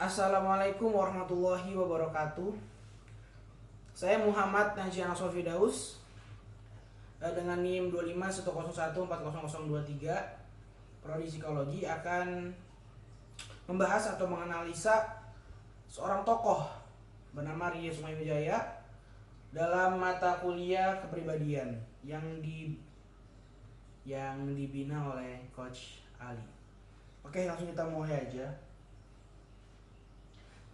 Assalamualaikum warahmatullahi wabarakatuh. Saya Muhammad Najyan Sofidaus dengan NIM 2510140023 Prodi Psikologi akan membahas atau menganalisa seorang tokoh bernama Ria Sumaywijaya dalam mata kuliah kepribadian yang dibina oleh Coach Ali. Oke, langsung kita mulai aja.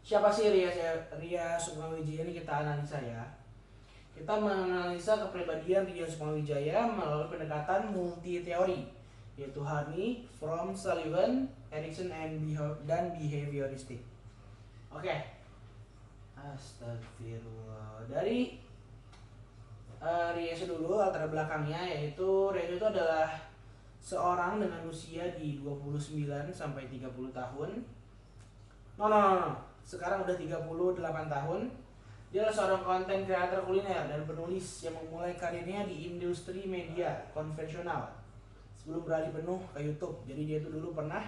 Siapa sih Ria Sumaywijaya ini kita analisa ya. Kita menganalisa kepribadian Ria Sumaywijaya melalui pendekatan multi teori, yaitu Harney, Fromm, Sullivan, Erikson, dan behavioristik. Oke. Astagfirullah. Dari Ria dulu latar belakangnya, yaitu Ria itu adalah seorang dengan usia di 29 sampai 30 tahun. No. Sekarang udah 38 tahun. Dia adalah seorang konten kreator kuliner dan penulis yang memulai karirnya di industri media konvensional sebelum beralih penuh ke YouTube. Jadi dia itu dulu pernah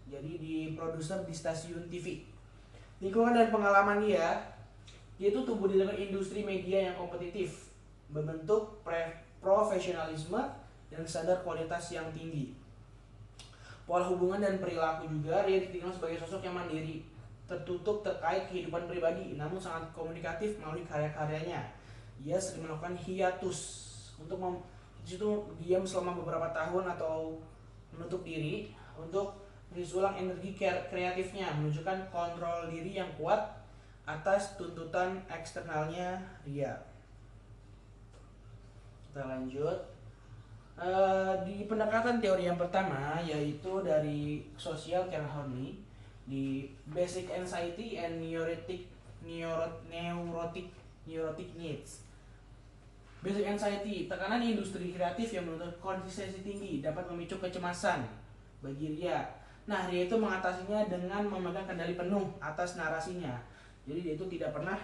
jadi di produser di stasiun TV. Lingkungan dan pengalaman dia itu tumbuh di dalam industri media yang kompetitif, membentuk profesionalisme dan standar kualitas yang tinggi. Pola hubungan dan perilaku juga, dia dikenal sebagai sosok yang mandiri, tertutup terkait kehidupan pribadi, namun sangat komunikatif melalui karya-karyanya. Dia sering melakukan hiatus untuk disitu diam selama beberapa tahun atau menutup diri untuk mengisi ulang energi kreatifnya, menunjukkan kontrol diri yang kuat atas tuntutan eksternalnya Ria. Kita lanjut. Di pendekatan teori yang pertama, yaitu dari Social Care Harney di Basic Anxiety and Neurotic Needs. Basic anxiety, tekanan industri kreatif yang menuntut konsistensi tinggi dapat memicu kecemasan bagi Ria. Nah, Ria itu mengatasinya dengan memegang kendali penuh atas narasinya. Jadi dia itu tidak pernah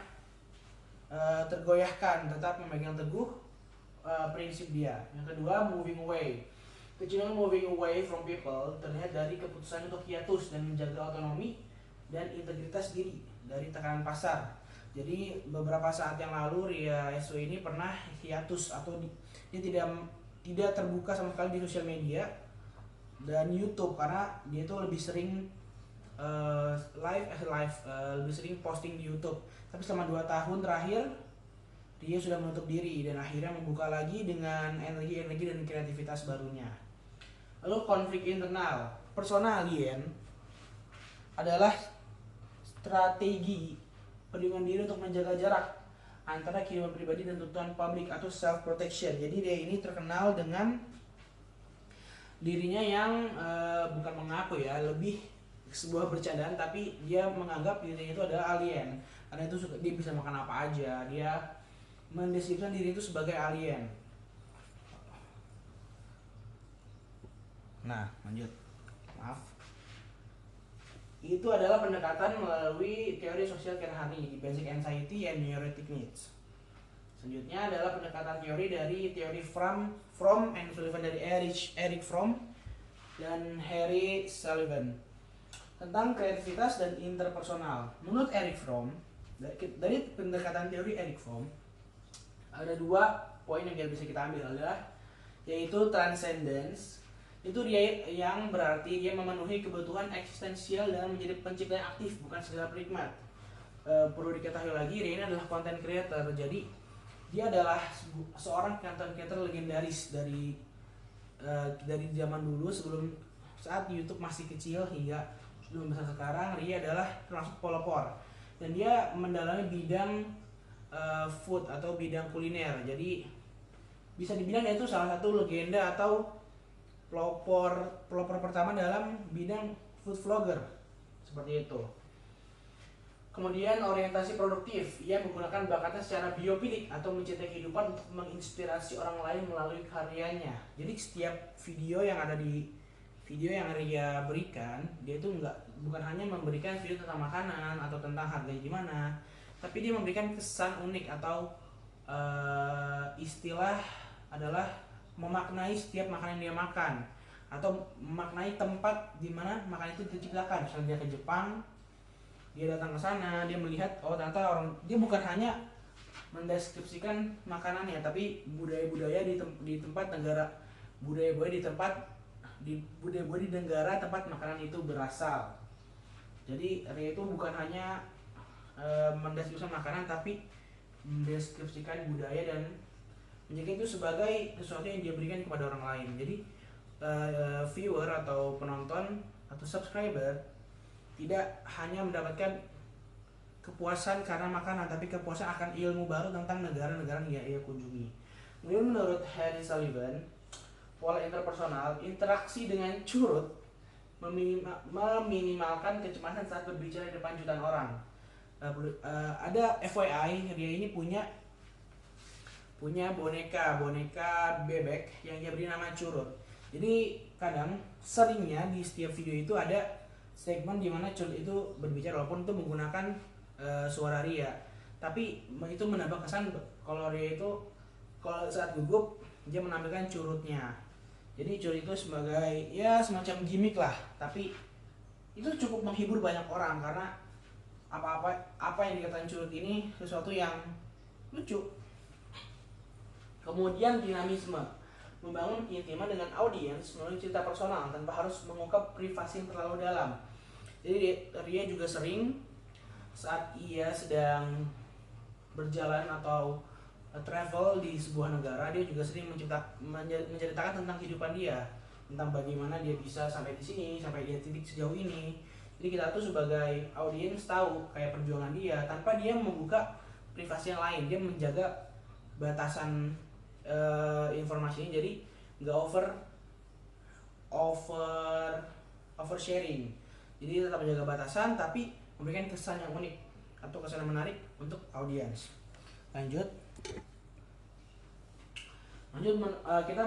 tergoyahkan, tetap memegang teguh prinsip dia. Yang kedua, moving away. Kecenderungan moving away from people terlihat dari keputusan untuk hiatus dan menjaga otonomi dan integritas diri dari tekanan pasar. Jadi beberapa saat yang lalu Ria SW ini pernah hiatus atau dia tidak terbuka sama sekali di sosial media dan YouTube karena dia itu lebih sering lebih sering posting di YouTube. Tapi selama 2 tahun terakhir dia sudah menutup diri dan akhirnya membuka lagi dengan energi dan kreativitas barunya. Lalu konflik internal. Persona alien adalah strategi perlindungan diri untuk menjaga jarak antara kehidupan pribadi dan tuntutan publik atau self protection. Jadi dia ini terkenal dengan dirinya yang bukan mengaku ya, lebih sebuah bercandaan, tapi dia menganggap dirinya itu adalah alien. Karena itu dia bisa makan apa aja. Dia mendeskripsikan diri itu sebagai alien. Nah, lanjut. Maaf. Itu adalah pendekatan melalui teori Social Care Harney di Basic Anxiety and Neurotic Needs. Selanjutnya adalah pendekatan teori dari teori Fromm and Sullivan dari Eric Fromm dan Harry Sullivan tentang kreativitas dan interpersonal. Menurut Eric Fromm, dari pendekatan teori Eric Fromm ada 2 poin yang bisa kita ambil, adalah yaitu transcendence. Itu dia yang berarti dia memenuhi kebutuhan eksistensial dan menjadi pencipta yang aktif, bukan sekedar penikmat. Perlu diketahui lagi, Ria ini adalah content creator. Jadi dia adalah seorang content creator legendaris dari zaman dulu, sebelum saat YouTube masih kecil hingga belum besar sekarang. Ria adalah termasuk pelopor dan dia mendalami bidang food atau bidang kuliner. Jadi bisa dibilang dia itu salah satu legenda atau pelopor pertama dalam bidang food vlogger seperti itu. Kemudian orientasi produktif, ia menggunakan bakatnya secara biopilik atau mencintai kehidupan untuk menginspirasi orang lain melalui karyanya. Jadi setiap video yang Ria berikan, dia itu bukan hanya memberikan video tentang makanan atau tentang harganya gimana, tapi dia memberikan kesan unik atau istilah adalah memaknai setiap makanan yang dia makan atau memaknai tempat di mana makanan itu diciptakan. Misalnya dia ke Jepang, Dia datang ke sana, dia melihat oh ternyata dia bukan hanya mendeskripsikan makanannya, tapi budaya-budaya di tempat negara, budaya-budaya di negara tempat makanan itu berasal. Jadi Ria itu bukan hanya mendeskripsikan makanan, tapi mendeskripsikan budaya dan menjadikan itu sebagai sesuatu yang dia berikan kepada orang lain. Jadi viewer atau penonton atau subscriber tidak hanya mendapatkan kepuasan karena makanan, tapi kepuasan akan ilmu baru tentang negara-negara yang ia kunjungi. Kemudian menurut Harry Sullivan, pola interpersonal, interaksi dengan curut meminimalkan kecemasan saat berbicara di depan jutaan orang. Ada FYI, dia ini punya boneka bebek yang dia beri nama Curut. Jadi seringnya di setiap video itu ada segmen di mana Curut itu berbicara, walaupun itu menggunakan suara Ria, tapi itu menambah kesan kalau Ria itu kalau saat gugup dia menampilkan curutnya. Jadi Curut itu sebagai ya semacam gimmick lah, tapi itu cukup menghibur banyak orang karena apa yang dikatakan Curut ini sesuatu yang lucu. Kemudian dinamisme, membangun keintiman dengan audiens melalui cerita personal tanpa harus mengungkap privasi yang terlalu dalam. Jadi Ria juga sering saat ia sedang berjalan atau travel di sebuah negara, dia juga sering menceritakan tentang kehidupan dia, tentang bagaimana dia bisa sampai di sini, sampai dia titik sejauh ini. Jadi kita tuh sebagai audiens tahu kayak perjuangan dia tanpa dia membuka privasi yang lain. Dia menjaga batasan informasi ini, jadi nggak over sharing. Jadi tetap menjaga batasan tapi memberikan kesan yang unik atau kesan yang menarik untuk audiens. Lanjut kita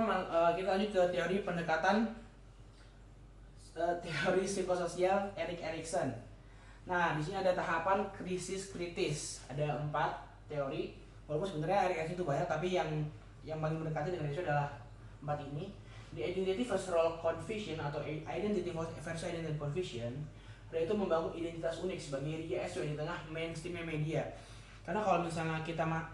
lanjut ke teori pendekatan teori psikososial Erik Erikson. Nah, di sini ada tahapan krisis kritis. Ada 4 teori. Walaupun sebenarnya Erik Erikson itu banyak, tapi yang paling mendekati dengan itu adalah 4 ini. Di identity versus role confusion atau identity versus identity confusion, Ria itu membangun identitas unik sebagai Ria SW di tengah mainstream media. Karena kalau misalnya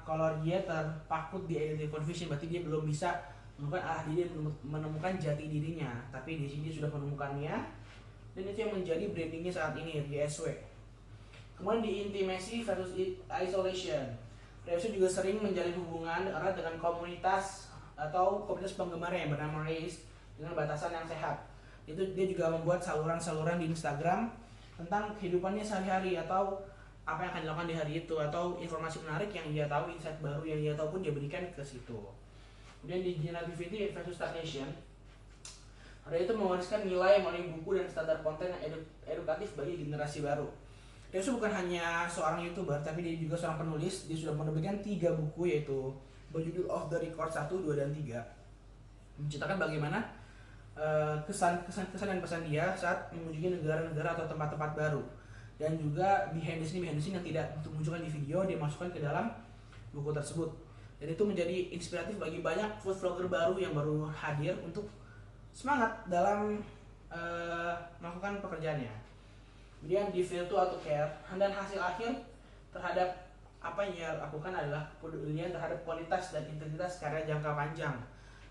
kalau dia terpaku di identity confusion, berarti dia belum bisa menemukan arah diri, menemukan jati dirinya. Tapi di sini dia sudah menemukannya, dan itu yang menjadi brandingnya saat ini, Ria SW. Kemudian di intimacy versus isolation, Ria SW juga sering menjalin hubungan erat dengan komunitas penggemarnya yang bernama Race dengan batasan yang sehat. Itu dia juga membuat saluran-saluran di Instagram tentang kehidupannya sehari-hari atau apa yang akan dilakukan di hari itu, atau informasi menarik yang dia tahu, insight baru yang dia tahu pun dia berikan ke situ. Kemudian di generativity versus stagnation, Ria itu mewariskan nilai melalui buku dan standar konten yang edukatif bagi generasi baru. Dia itu bukan hanya seorang YouTuber, tapi dia juga seorang penulis. Dia sudah menerbitkan 3 buku, yaitu berjudul Off the Record 1, 2, dan 3, menceritakan bagaimana kesan dan pesan dia saat mengunjungi negara-negara atau tempat-tempat baru, dan juga behind the scene yang tidak dimunculkan di video dia masukkan ke dalam buku tersebut. Dan itu menjadi inspiratif bagi banyak food vlogger baru yang baru hadir untuk semangat dalam melakukan pekerjaannya. Kemudian di feel to auto care, dan hasil akhir terhadap apa yang ia lakukan adalah kepedulian terhadap kualitas dan integritas karya jangka panjang.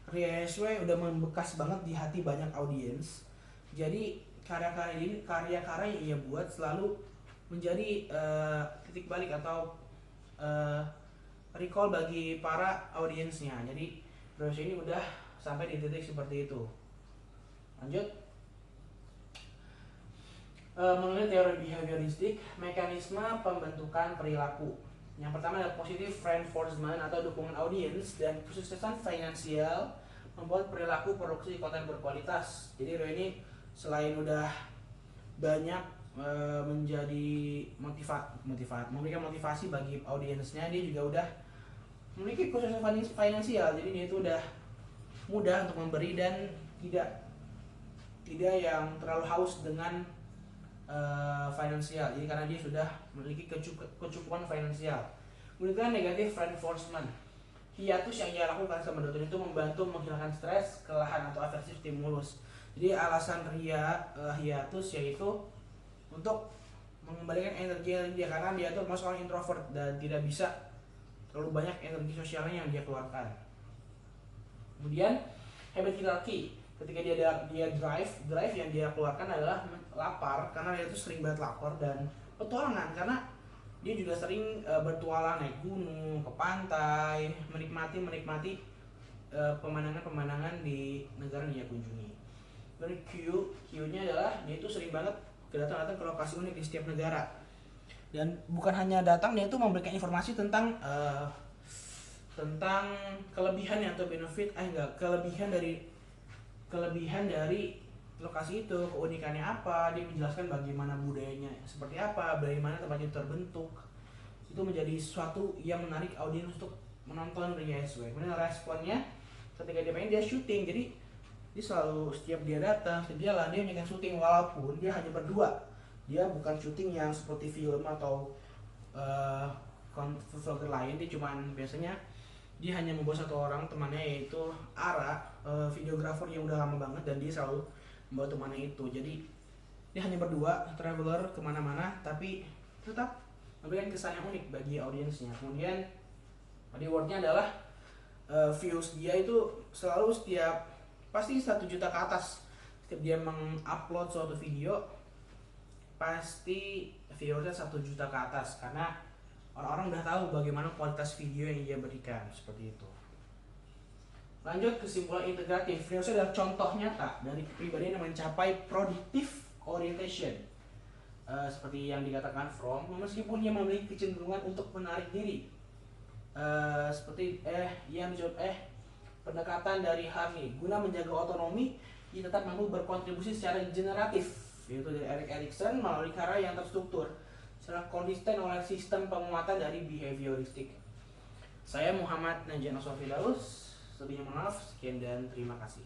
Ria SW udah membekas banget di hati banyak audiens. Jadi karya-karya yang ia buat selalu menjadi titik balik atau recall bagi para audiensnya. Jadi Ria SW ini udah sampai di titik seperti itu. Lanjut. Mengenai teori behavioristik, mekanisme pembentukan perilaku. Yang pertama adalah positive reinforcement atau dukungan audiens, dan kesuksesan finansial membuat perilaku produksi konten berkualitas. Jadi Ria ini selain udah banyak menjadi memberikan motivasi bagi audiensnya, dia juga udah memiliki kesuksesan finansial. Jadi dia itu udah mudah untuk memberi dan tidak yang terlalu haus dengan finansial. Jadi karena dia sudah memiliki kecukupan finansial. Kemudian negatif reinforcement, hiatus yang ia lakukan selama 2 tahun itu membantu menghilangkan stres, kelelahan atau aversif stimulus. Jadi alasan Ria hiatus yaitu untuk mengembalikan energi dia, karena dia tuh masuk orang introvert dan tidak bisa terlalu banyak energi sosialnya yang dia keluarkan. Kemudian habit hierarchy, ketika dia drive yang dia keluarkan adalah lapar, karena dia tuh sering banget lapar, dan petualangan karena dia juga sering bertualang, naik gunung, ke pantai, menikmati pemandangan di negara yang dia kunjungi. Dan Q-nya adalah dia itu sering banget datang ke lokasi unik di setiap negara, dan bukan hanya datang, dia itu memberikan informasi tentang kelebihannya atau benefit kelebihan dari lokasi itu, keunikannya apa, dia menjelaskan bagaimana budayanya seperti apa, bagaimana tempat itu terbentuk. Itu menjadi sesuatu yang menarik audiens untuk menonton RISW. Kemudian responnya ketika dia main, dia syuting. Jadi dia selalu, setiap dia datang, setiap jalan, dia menyaksikan syuting walaupun dia hanya berdua. Dia bukan syuting yang seperti film atau vlogger lain. Dia cuman biasanya dia hanya membawa satu orang temannya, yaitu Ara, videografer yang udah lama banget, dan dia selalu membawa temannya itu. Jadi dia hanya berdua, traveler kemana-mana, tapi tetap memberikan kesan yang unik bagi audiensnya. Kemudian rewardnya adalah views dia itu selalu pasti 1 juta ke atas. Setiap dia mengupload suatu video, pasti viewersnya 1 juta ke atas, karena orang-orang udah tahu bagaimana kualitas video yang dia berikan, seperti itu. Lanjut, kesimpulan integratif. Friose adalah contoh nyata dari kepribadian yang mencapai productive orientation. Seperti yang dikatakan Fromm, meskipun ia memiliki kecenderungan untuk menarik diri. Pendekatan dari Harney guna menjaga otonomi, ia tetap mampu berkontribusi secara generatif, yaitu dari Erik Erikson melalui karya yang terstruktur secara konsisten oleh sistem penguatan dari behavioristik. Saya Muhammad Najian Oswald Firdaus, lebihnya mohon maaf, sekian dan terima kasih.